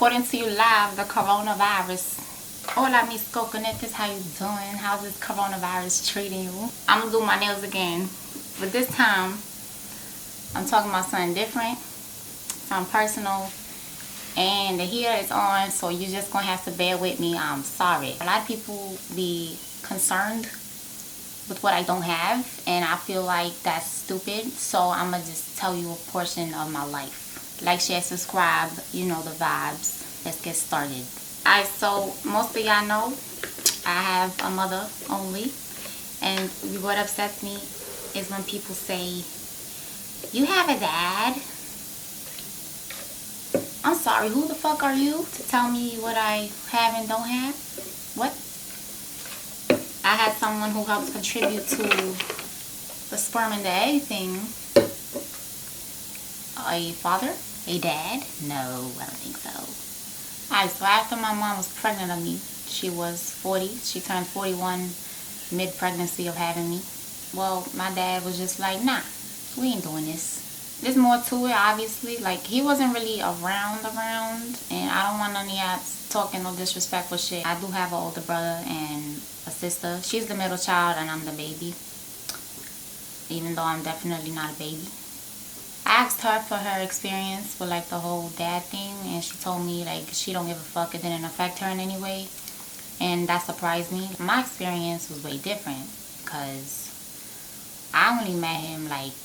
reporting to you live, the coronavirus. Hola mis coconetes, how you doing? How's this coronavirus treating you? I'm gonna do my nails again, but this time I'm talking about something different, something personal, and the heater is on, so you're just gonna have to bear with me. I'm sorry. A lot of people be concerned with what I don't have, and I feel like that's stupid, so I'm gonna just tell you a portion of my life. Like, share, subscribe, you know the vibes. Let's get started. Alright, so most of y'all know I have a mother only, and what upsets me is when people say, you have a dad? I'm sorry, who the fuck are you to tell me what I have and don't have? What? I had someone who helps contribute to the sperm and the egg thing. A father? A dad? No, I don't think so. Alright, so after my mom was pregnant of me, she was 40. She turned 41 mid-pregnancy of having me. Well, my dad was just like, nah, we ain't doing this. There's more to it, obviously. Like, he wasn't really around, and I don't want none of y'all talking no disrespectful shit. I do have an older brother and a sister. She's the middle child and I'm the baby, even though I'm definitely not a baby. I asked her for her experience with like the whole dad thing, and she told me like she don't give a fuck, it didn't affect her in any way, and that surprised me. My experience was way different because I only met him like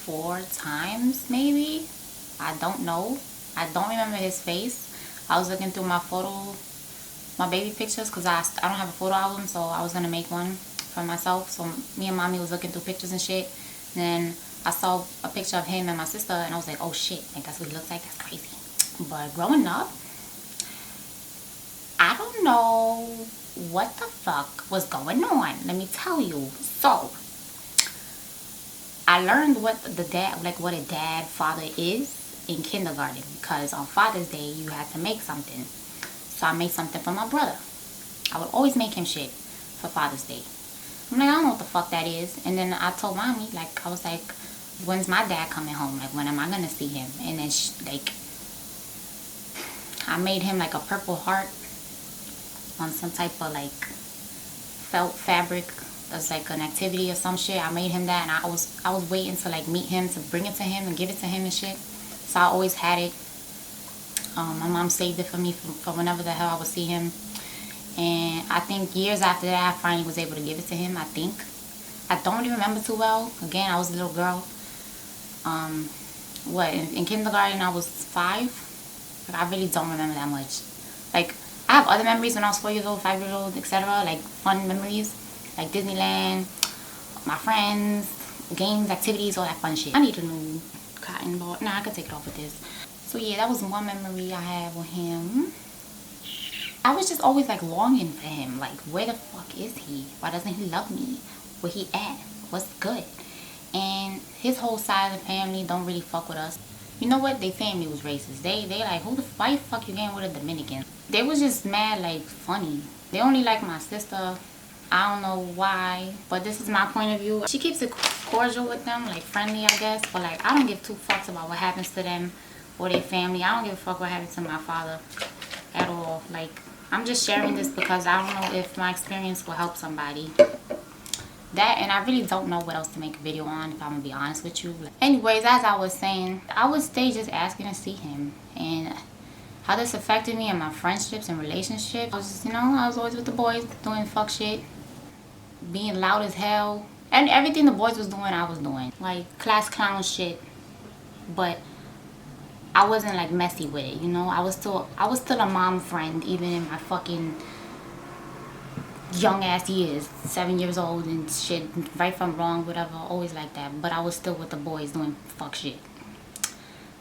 4 times maybe. I don't know. I don't remember his face. I was looking through my baby pictures, because I don't have a photo album, so I was gonna make one for myself. So me and mommy was looking through pictures and shit. Then I saw a picture of him and my sister, and I was like, oh shit, like that's what he looks like. That's crazy. But growing up, I don't know what the fuck was going on. Let me tell you. So I learned what a dad father is in kindergarten, because on Father's Day you had to make something. So I made something for my brother. I would always make him shit for Father's Day. I'm like, I don't know what the fuck that is. And then I told mommy, like, I was like, when's my dad coming home? Like, when am I gonna see him? And then I made him like a purple heart on some type of like felt fabric. That's like an activity or some shit. I made him that, and I was waiting to like meet him, to bring it to him and give it to him and shit. So I always had it. My mom saved it for me for whenever the hell I would see him. And I think years after that, I finally was able to give it to him, I think. I don't even remember too well. Again, I was a little girl. In kindergarten, I was 5. Like, I really don't remember that much. Like, I have other memories when I was 4 years old, 5 years old, etc. Like, fun memories. Like Disneyland, my friends, games, activities, all that fun shit. I need a new cotton ball. Nah, I could take it off with this. So yeah, that was one memory I have with him. I was just always like longing for him. Like, where the fuck is he? Why doesn't he love me? Where he at? What's good? And his whole side of the family don't really fuck with us. You know what? They family was racist. They like, why the fuck you getting with a Dominican? They was just mad, like, funny. They only like my sister. I don't know why, but this is my point of view. She keeps it cordial with them, like friendly, I guess. But like, I don't give 2 fucks about what happens to them or their family. I don't give a fuck what happens to my father at all. Like, I'm just sharing this because I don't know if my experience will help somebody. That, and I really don't know what else to make a video on, if I'm gonna be honest with you. Anyways, as I was saying, I would stay just asking to see him, and how this affected me in my friendships and relationships. I was always with the boys doing fuck shit, being loud as hell, and everything the boys was doing, I was doing. Like, class clown shit. But I wasn't like messy with it, you know. I was still a mom friend, even in my fucking young ass years, 7 years old and shit, right from wrong, whatever, always like that. But I was still with the boys doing fuck shit.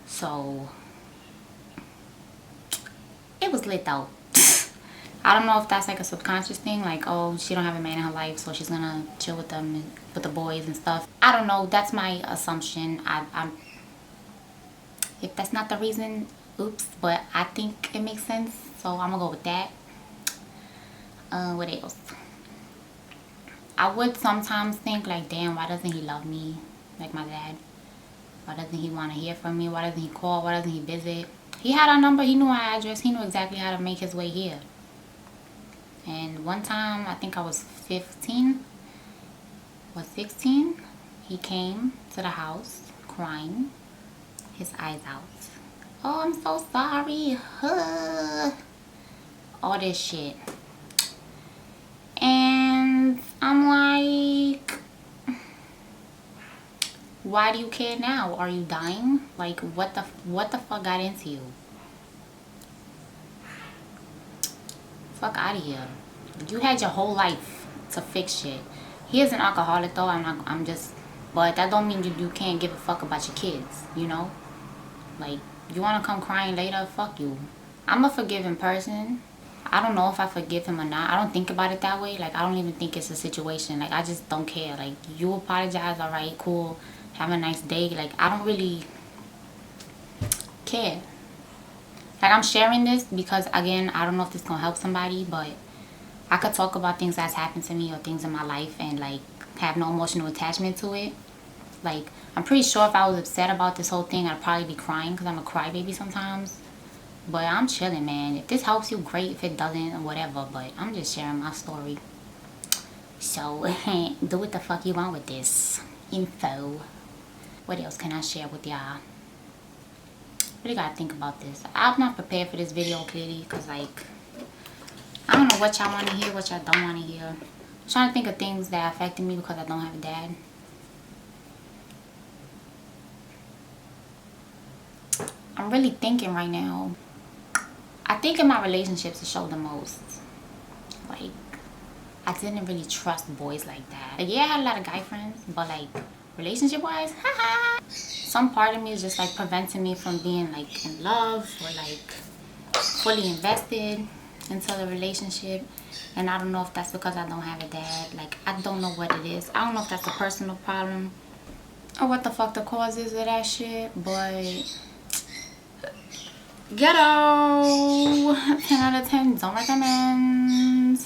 So it was lit though. I don't know if that's like a subconscious thing, like, oh, she don't have a man in her life, so she's gonna chill with them, with the boys and stuff. I don't know. That's my assumption. If that's not the reason, oops. But I think it makes sense, so I'm gonna go with that. What else? I would sometimes think like, damn, why doesn't he love me like my dad? Why doesn't he want to hear from me? Why doesn't he call? Why doesn't he visit? He had our number, he knew our address, he knew exactly how to make his way here. And one time, I think I was 15 or 16, he came to the house crying his eyes out. Oh, I'm so sorry. All this shit. And I'm like, why do you care now? Are you dying? Like, what the fuck got into you? Fuck out of here. You had your whole life to fix shit. He is an alcoholic though. But that don't mean you can't give a fuck about your kids, you know? Like, you wanna come crying later? Fuck you. I'm a forgiving person. I don't know if I forgive him or not. I don't think about it that way. Like, I don't even think it's a situation. Like, I just don't care. Like, you apologize, alright, cool. Have a nice day. Like, I don't really care. Like, I'm sharing this because, again, I don't know if this gonna help somebody, but I could talk about things that's happened to me or things in my life and, like, have no emotional attachment to it. Like, I'm pretty sure if I was upset about this whole thing, I'd probably be crying because I'm a crybaby sometimes. But I'm chilling, man. If this helps you, great. If it doesn't, whatever. But I'm just sharing my story. So, do what the fuck you want with this info. What else can I share with y'all? Really gotta think about this. I'm not prepared for this video, clearly, because, like, I don't know what y'all want to hear, what y'all don't want to hear. I'm trying to think of things that affected me because I don't have a dad. I'm really thinking right now. I think in my relationships it showed the most. Like, I didn't really trust boys like that. Like, yeah, I had a lot of guy friends, but, like, relationship wise, haha. Some part of me is just, like, preventing me from being, like, in love or, like, fully invested into the relationship. And I don't know if that's because I don't have a dad. Like, I don't know what it is. I don't know if that's a personal problem or what the fuck the cause is of that shit, but ghetto. 10 out of 10, don't recommend.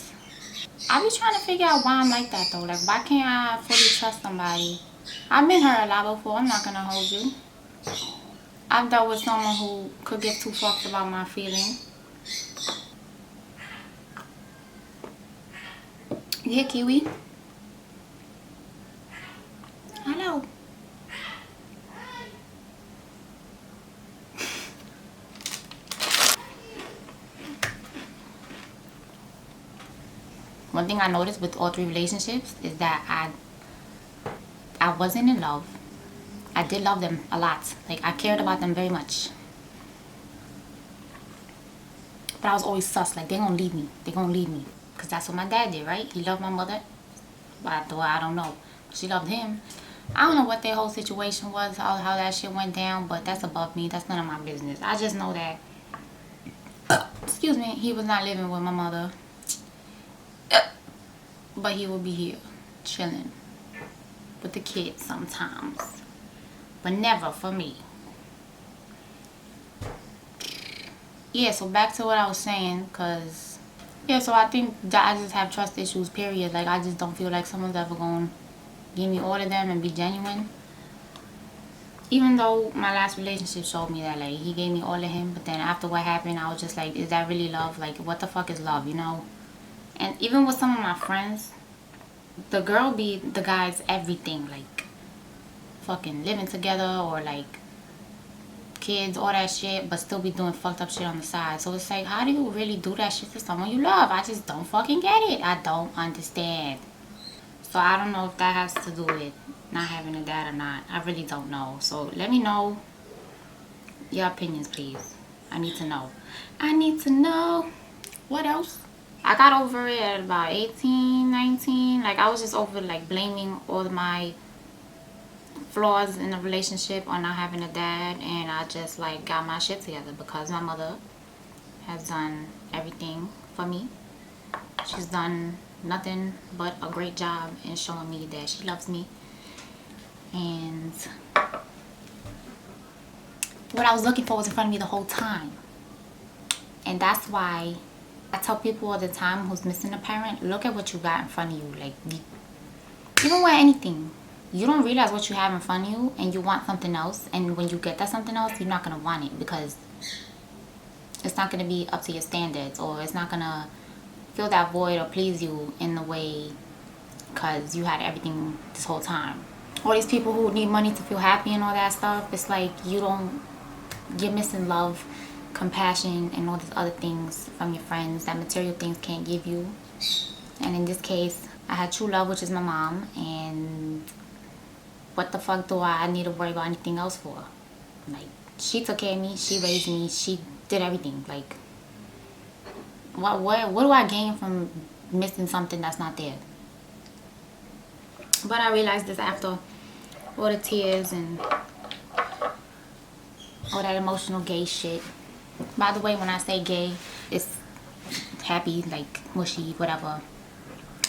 I be trying to figure out why I'm like that though. Like, why can't I fully trust somebody? I've been hurt a lot before, I'm not gonna hold you. I've dealt with someone who could give two fucks about my feelings. Yeah, Kiwi. Hello. One thing I noticed with all 3 relationships is that I wasn't in love. I did love them a lot. Like, I cared about them very much. But I was always sus. Like, they gonna leave me. They gonna leave me. Because that's what my dad did, right? He loved my mother. But I don't know. She loved him. I don't know what their whole situation was, how that shit went down. But that's above me. That's none of my business. I just know that, excuse me, he was not living with my mother. But he will be here, chilling with the kids sometimes. But never for me. Yeah, so back to what I was saying, because, yeah, so I think that I just have trust issues, period. Like, I just don't feel like someone's ever going to give me all of them and be genuine. Even though my last relationship showed me that, like, he gave me all of him, but then after what happened, I was just like, is that really love? Like, what the fuck is love, you know? And even with some of my friends, the girl be the guy's everything, like, fucking living together or, like, kids, all that shit, but still be doing fucked up shit on the side. So it's like, how do you really do that shit to someone you love? I just don't fucking get it. I don't understand. So I don't know if that has to do with not having a dad or not. I really don't know. So let me know your opinions, please. I need to know. I need to know. What else? I got over it at about 18, 19. Like, I was just over, like, blaming all of my flaws in the relationship on not having a dad, and I just, like, got my shit together because my mother has done everything for me. She's done nothing but a great job in showing me that she loves me. And what I was looking for was in front of me the whole time. And that's why I tell people all the time who's missing a parent, look at what you got in front of you. Like, even with anything, you don't realize what you have in front of you and you want something else. And when you get that something else, you're not going to want it because it's not going to be up to your standards, or it's not going to fill that void or please you in the way because you had everything this whole time. All these people who need money to feel happy and all that stuff, it's like you're missing love, compassion, and all these other things from your friends that material things can't give you. And in this case, I had true love, which is my mom, and what the fuck do I need to worry about anything else for? Like, she took care of me, she raised me, she did everything. Like, what do I gain from missing something that's not there? But I realized this after all the tears and all that emotional gay shit. By the way, when I say gay, it's happy, like mushy, whatever.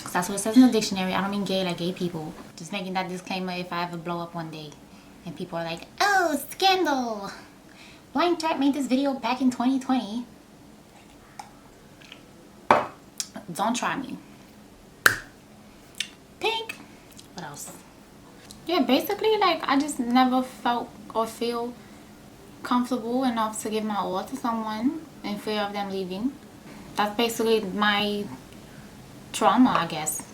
Cause that's what it says in the dictionary. I don't mean gay like gay people. Just making that disclaimer if I ever blow up one day and people are like, oh, scandal. Blindthreat made this video back in 2020. Don't try me. Pink. What else? Yeah, basically, like, I just never felt or feel comfortable enough to give my all to someone in fear of them leaving. That's basically my trauma, I guess.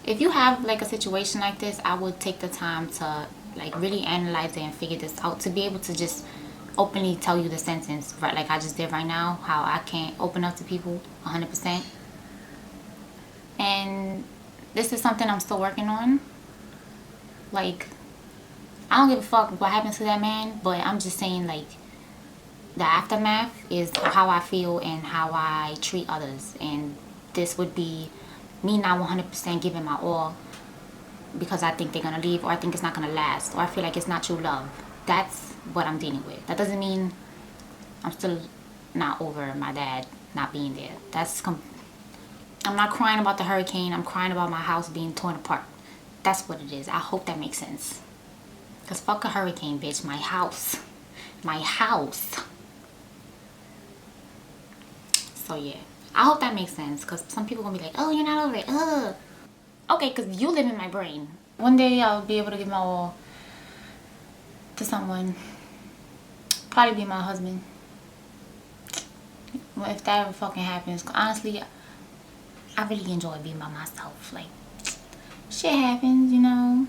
If you have like a situation like this, I would take the time to like really analyze it and figure this out, to be able to just openly tell you the sentence, right, like I just did right now, how I can't open up to people 100%. And this is something I'm still working on. Like, I don't give a fuck what happened to that man, but I'm just saying, like, the aftermath is how I feel and how I treat others. And this would be me not 100% giving my all because I think they're gonna leave, or I think it's not gonna last, or I feel like it's not true love. That's what I'm dealing with. That doesn't mean I'm still not over my dad not being there. I'm not crying about the hurricane. I'm crying about my house being torn apart. That's what it is. I hope that makes sense. Because fuck a hurricane, bitch. My house. My house. So yeah. I hope that makes sense. Because some people gonna be like, oh, you're not over it. Ugh. Okay, because you live in my brain. One day I'll be able to give my all to someone. Probably be my husband. Well, if that ever fucking happens. Honestly, I really enjoy being by myself. Like, shit happens, you know.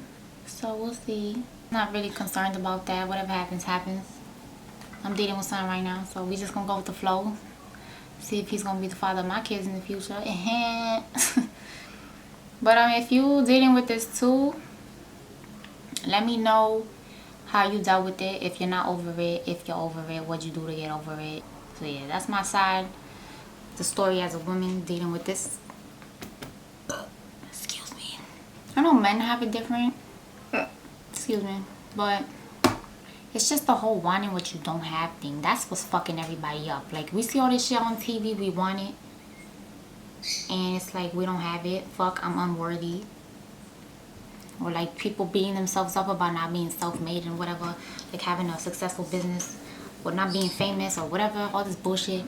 So we'll see. Not really concerned about that. Whatever happens, happens. I'm dating with someone right now, so we just gonna go with the flow. See if he's gonna be the father of my kids in the future. But if you dating with this too, let me know how you dealt with it. If you're not over it, if you're over it, what'd you do to get over it? So yeah, that's my side. The story as a woman dealing with this. Excuse me. I know men have it different. Excuse me. But it's just the whole wanting what you don't have thing. That's what's fucking everybody up. Like, we see all this shit on TV, we want it. And it's like, we don't have it. Fuck, I'm unworthy. Or like people beating themselves up about not being self-made and whatever. Like having a successful business. Or not being famous or whatever. All this bullshit.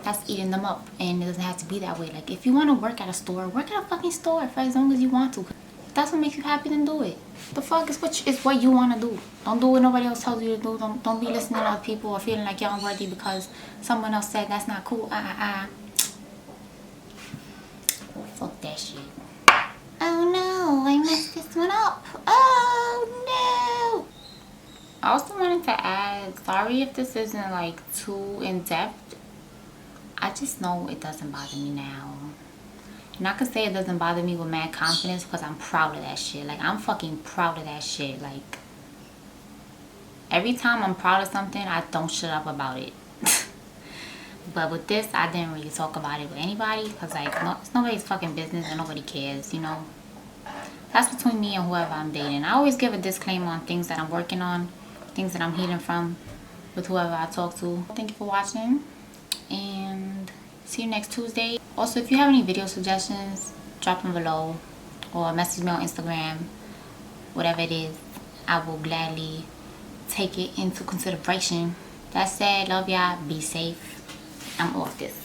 That's eating them up. And it doesn't have to be that way. Like, if you want to work at a store, work at a fucking store for as long as you want to. If that's what makes you happy, then do it. The fuck is what you want to do. Don't do what nobody else tells you to do. Don't be listening to other people or feeling like you're unworthy because someone else said that's not cool. Fuck that shit. Oh no, I messed this one up. Oh no. I also wanted to add, sorry if this isn't like too in-depth. I just know it doesn't bother me now. And I could say it doesn't bother me with mad confidence because I'm proud of that shit. Like, I'm fucking proud of that shit. Like, every time I'm proud of something, I don't shut up about it. But with this, I didn't really talk about it with anybody because, like, it's nobody's fucking business and nobody cares, you know? That's between me and whoever I'm dating. I always give a disclaimer on things that I'm working on, things that I'm healing from with whoever I talk to. Thank you for watching, and see you next Tuesday. Also, if you have any video suggestions, drop them below or message me on Instagram. Whatever it is, I will gladly take it into consideration. That said, love y'all. Be safe. I'm off this.